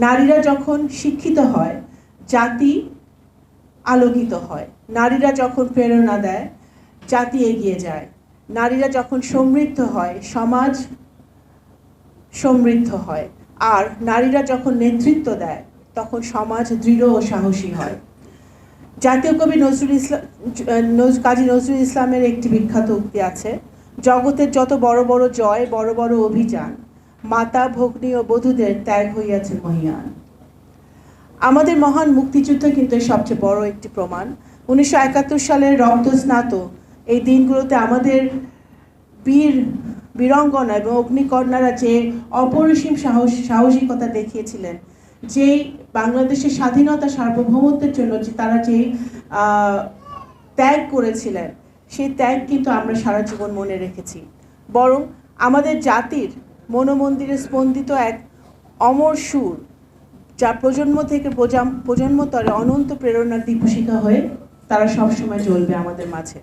নারীরা যখন শিক্ষিত হয়, জাতি আলোকিত হয়। নারীরা যখন প্রেরণা দেয়, জাতি এগিয়ে যায়। নারীরা যখন সমৃদ্ধ হয়, সমাজ সমৃদ্ধ হয়। আর নারীরা যখন নেতৃত্ব দেয়, তখন সমাজ দৃঢ় ও সাহসী হয়। জাতীয় কবি কাজী নজরুল ইসলামের একটি বিখ্যাত উক্তি আছে, জগতের যত বড় বড় জয়, বড় বড় অভিযান, মাতা, ভগ্নী ও বধূদের ত্যাগ হইয়াছে মহীয়ান। আমাদের মহান মুক্তিযুদ্ধ কিন্তু সবচেয়ে বড় একটি প্রমাণ। 1971 সালের রক্তস্নাত এই দিনগুলোতে আমাদের বীরাঙ্গনা এবং অগ্নিকন্যারা যে অপরিসীম সাহসিকতা দেখিয়েছিলেন, যেই বাংলাদেশের স্বাধীনতা সার্বভৌমত্বের জন্য যে তারা যে ত্যাগ করেছিলেন, সেই ত্যাগ কিন্তু আমরা সারা জীবন মনে রেখেছি। বরং আমাদের জাতির মনোমন্দিরে স্পন্দিত এক অমর সুর, যা প্রজন্ম থেকে প্রজন্মতরে অনন্ত প্রেরণার দীপশিখা হয়ে তারা সবসময় জ্বলবে আমাদের মাঝে।